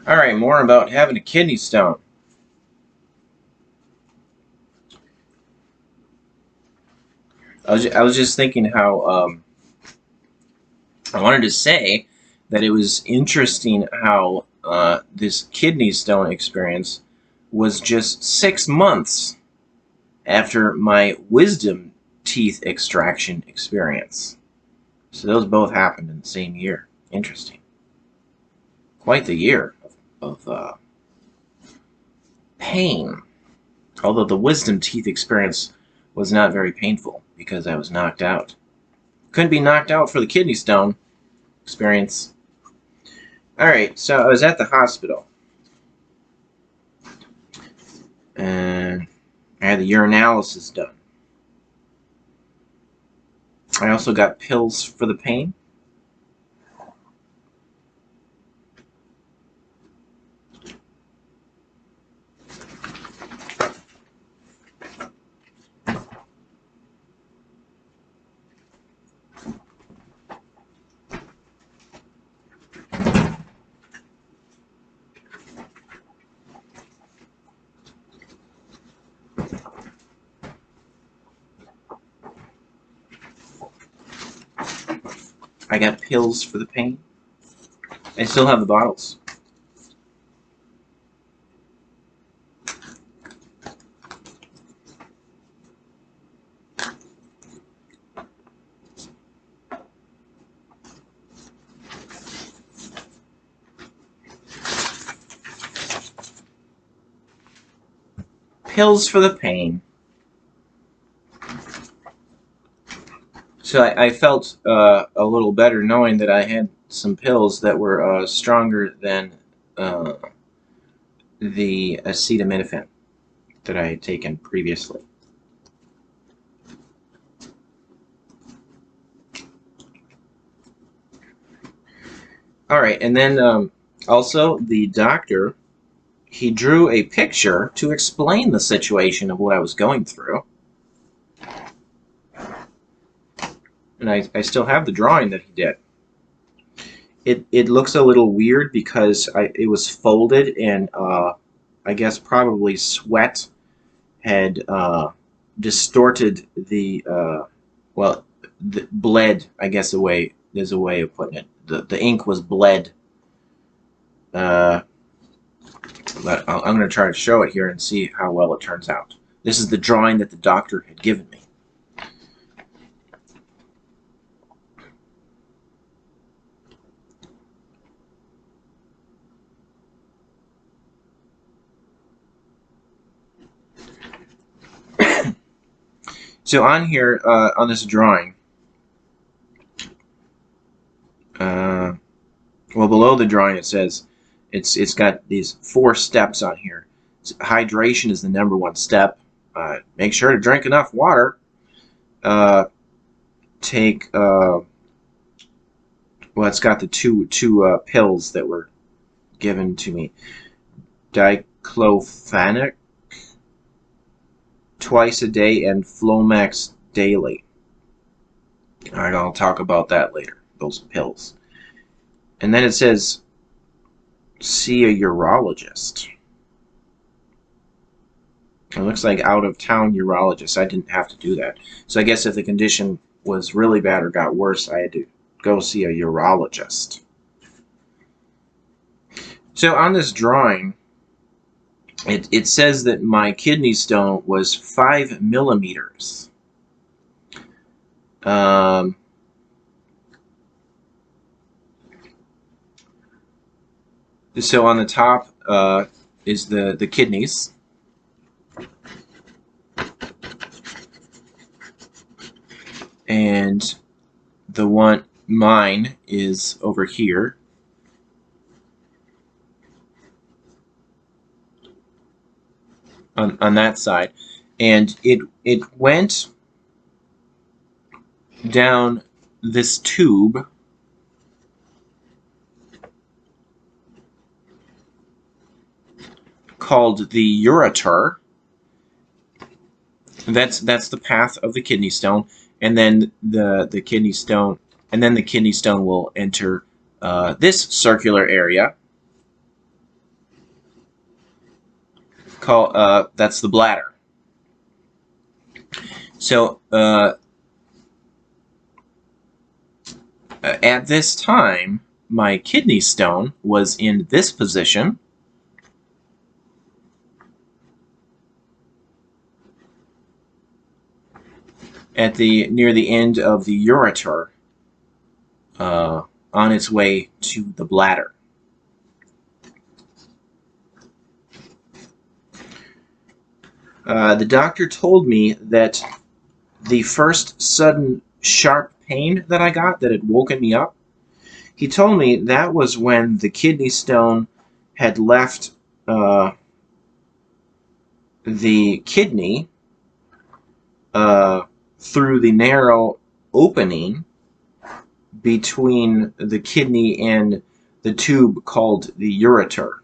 All right, more about having a kidney stone. I was just thinking how I wanted to say that it was interesting how this kidney stone experience was just 6 months after my wisdom teeth extraction experience. So those both happened in the same year. Interesting. Quite the year of pain. Although the wisdom teeth experience was not very painful because I was knocked out. Couldn't be knocked out for the kidney stone experience. Alright, so I was at the hospital. And I had the urinalysis done. I also got pills for the pain. I got pills for the pain. I still have the bottles. Pills for the pain. So I felt a little better knowing that I had some pills that were stronger than the acetaminophen that I had taken previously. All right, and then also the doctor, he drew a picture to explain the situation of what I was going through. And I still have the drawing that he did. It looks a little weird because it was folded and I guess probably sweat had distorted the bled, I guess there's a way of putting it. The ink was bled. But I'm going to try to show it here and see how well it turns out. This is the drawing that the doctor had given me. So on here, on this drawing, well, below the drawing it says it's got these 4 steps on here. Hydration is the #1 step. Make sure to drink enough water. Take well, it's got the two pills that were given to me. Diclofenac twice a day and Flomax daily. All right, I'll talk about that later. Those pills. And then it says, see a urologist. It looks like out-of-town urologist. I didn't have to do that. So I guess if the condition was really bad or got worse, I had to go see a urologist. So on this drawing, it says that my kidney stone was 5 millimeters. So on the top is the kidneys. And the one, mine, is over here. On that side. And it went down this tube called the ureter. That's the path of the kidney stone, and then the kidney stone, and then the kidney stone will enter this circular area, that's the bladder. So at this time, my kidney stone was in this position. Near the end of the ureter, on its way to the bladder. The doctor told me that the first sudden sharp pain that I got, that had woken me up, he told me that was when the kidney stone had left the kidney through the narrow opening between the kidney and the tube called the ureter.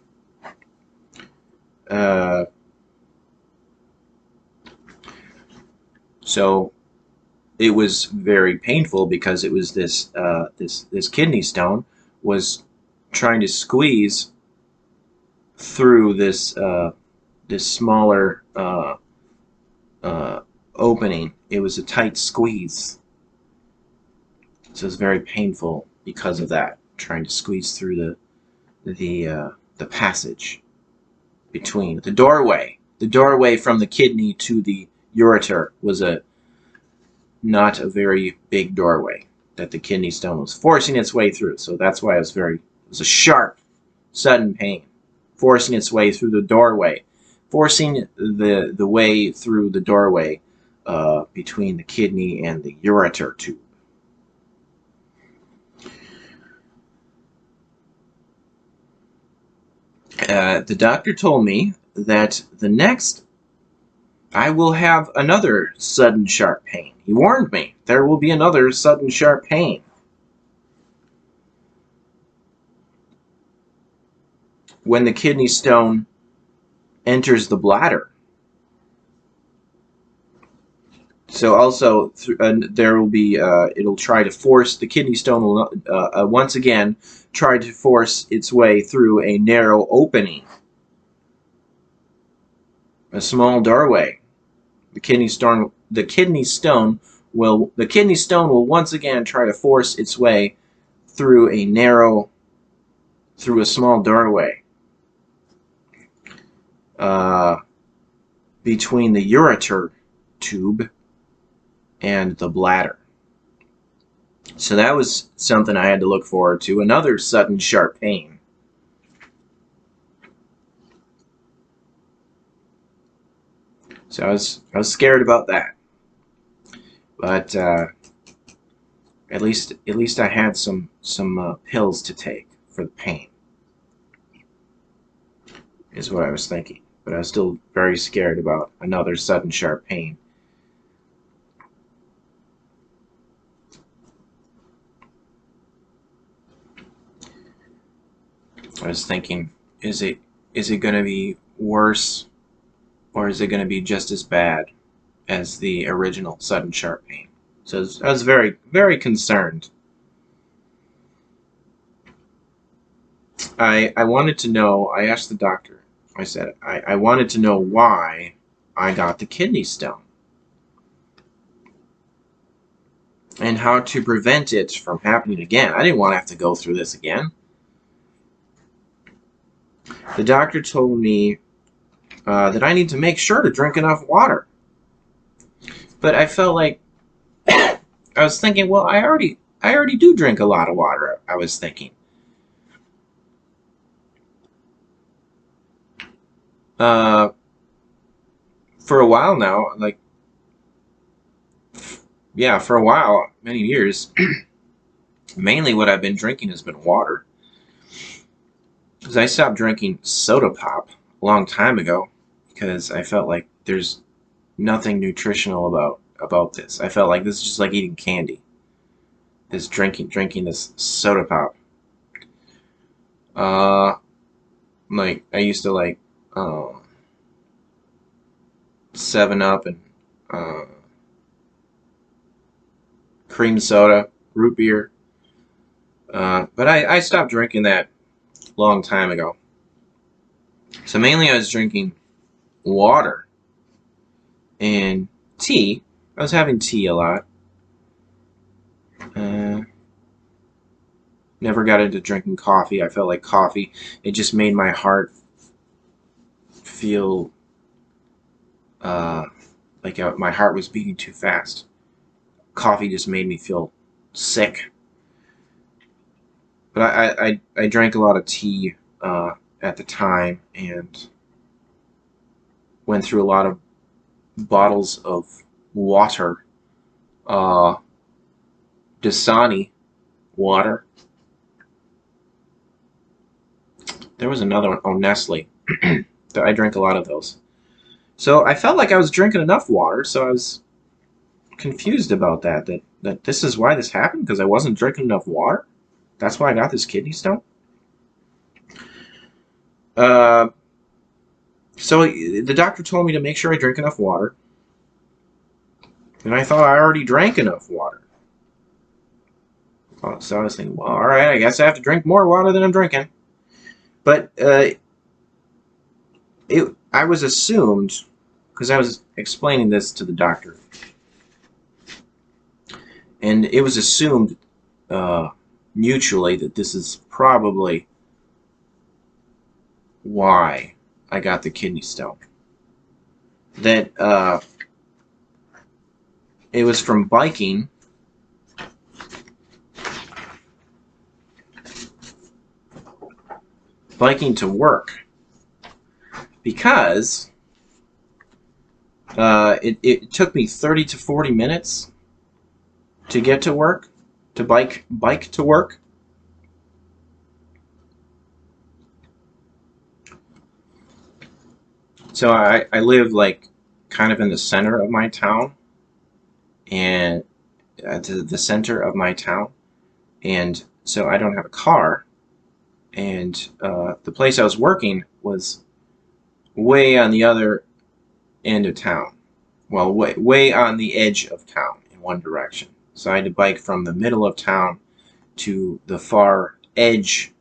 So it was very painful because it was this kidney stone was trying to squeeze through this smaller opening. It was a tight squeeze, so it was very painful because of that, trying to squeeze through the passage between the doorway. The doorway from the kidney to the ureter was not a very big doorway that the kidney stone was forcing its way through. So that's why it was a sharp, sudden pain, forcing its way through the doorway, forcing the way through the doorway between the kidney and the ureter tube. The doctor told me that the next I will have another sudden sharp pain. He warned me there will be another sudden sharp pain when the kidney stone enters the bladder. So also there will be it'll try to force the kidney stone will once again try to force its way through a narrow opening, a small doorway. The kidney stone will once again try to force its way through a small doorway between the ureter tube and the bladder. So that was something I had to look forward to, another sudden sharp pain. So I was scared about that, but at least I had some pills to take for the pain, is what I was thinking. But I was still very scared about another sudden sharp pain. I was thinking, is it going to be worse, or is it going to be just as bad as the original sudden sharp pain? So I was very, very concerned. I wanted to know, I asked the doctor, I said, I wanted to know why I got the kidney stone and how to prevent it from happening again. I didn't want to have to go through this again. The doctor told me that I need to make sure to drink enough water. But I felt like I was thinking, well, I already do drink a lot of water. I was thinking. For a while now, for a while, many years, mainly what I've been drinking has been water. Because I stopped drinking soda pop a long time ago because I felt like there's nothing nutritional about this. I felt like this is just like eating candy. This drinking this soda pop. Like I used to like 7-Up and cream soda, root beer. But I stopped drinking that a long time ago. So mainly I was drinking water and tea. I was having tea a lot. Never got into drinking coffee. I felt like coffee, it just made my heart feel like my heart was beating too fast. Coffee just made me feel sick. But I drank a lot of tea at the time and went through a lot of bottles of water. Dasani water. There was another one. Oh, Nestle. I drank a lot of those. So I felt like I was drinking enough water, so I was confused about that this is why this happened, because I wasn't drinking enough water. That's why I got this kidney stone. So the doctor told me to make sure I drink enough water, and I thought I already drank enough water. So I was thinking, well, all right, I guess I have to drink more water than I'm drinking. But I was assumed, because I was explaining this to the doctor, and it was assumed mutually that this is probably why I got the kidney stone. That it was from biking to work, because it took me 30 to 40 minutes to get to work, to bike to work. So I live like kind of in the center of my town, and the center of my town, and so I don't have a car, and the place I was working was way on the other end of town. Well, way on the edge of town in one direction. So I had to bike from the middle of town to the far edge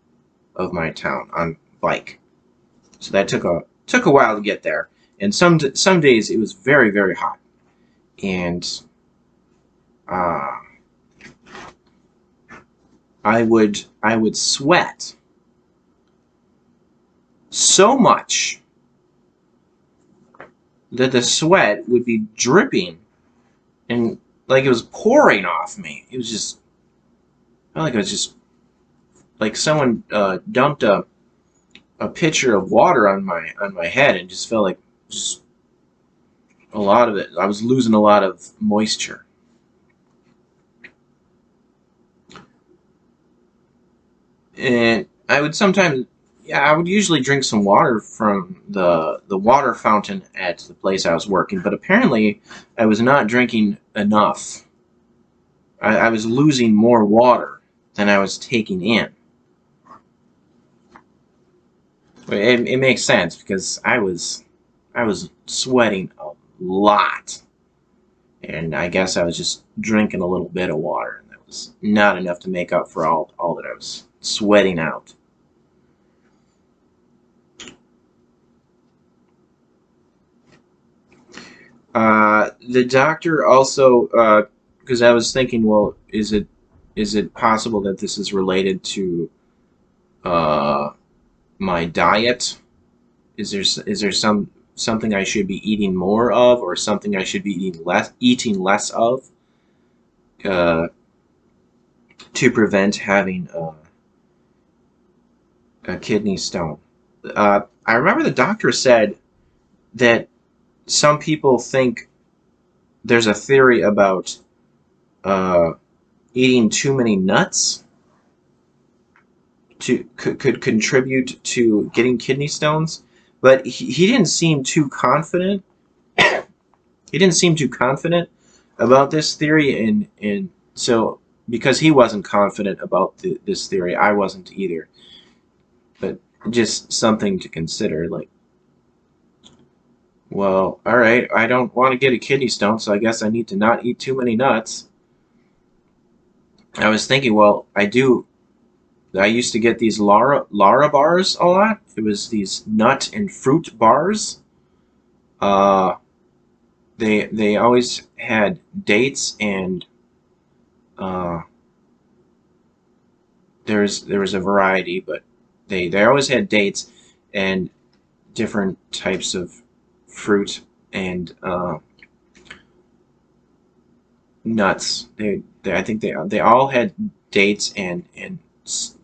of my town on bike. So that took a while to get there. And some days it was very, very hot. And I would sweat so much that the sweat would be dripping and like it was pouring off me. It was just, I felt like it was just like someone dumped a pitcher of water on my head, and just felt like just a lot of it. I was losing a lot of moisture. And I would sometimes, I would usually drink some water from the water fountain at the place I was working, but apparently I was not drinking enough. I was losing more water than I was taking in. It makes sense, because I was sweating a lot, and I guess I was just drinking a little bit of water, and that was not enough to make up for all that I was sweating out. The doctor also, because I was thinking, well, is it possible that this is related to my diet? Is there something I should be eating more of, or something I should be eating less of, to prevent having a kidney stone? I remember the doctor said that some people think there's a theory about eating too many nuts could contribute to getting kidney stones, but he didn't seem too confident. He didn't seem too confident about this theory, and so because he wasn't confident about this theory, I wasn't either. But just something to consider, like, well, all right, I don't want to get a kidney stone, so I guess I need to not eat too many nuts. I was thinking, well, I used to get these Lara bars a lot. It was these nut and fruit bars. Uh, they always had dates and uh, there was a variety, but they always had dates and different types of fruit and nuts. I think they all had dates and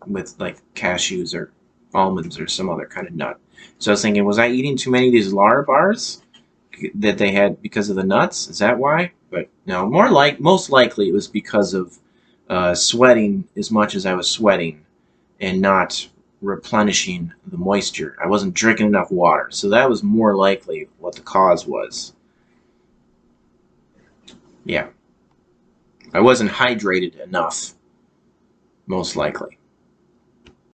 with like cashews or almonds or some other kind of nut. So I was thinking, was I eating too many of these Lara bars that they had because of the nuts? Is that why? But no, most likely it was because of sweating as much as I was sweating and not replenishing the moisture. I wasn't drinking enough water, so that was more likely what the cause was. Yeah, I wasn't hydrated enough, most likely.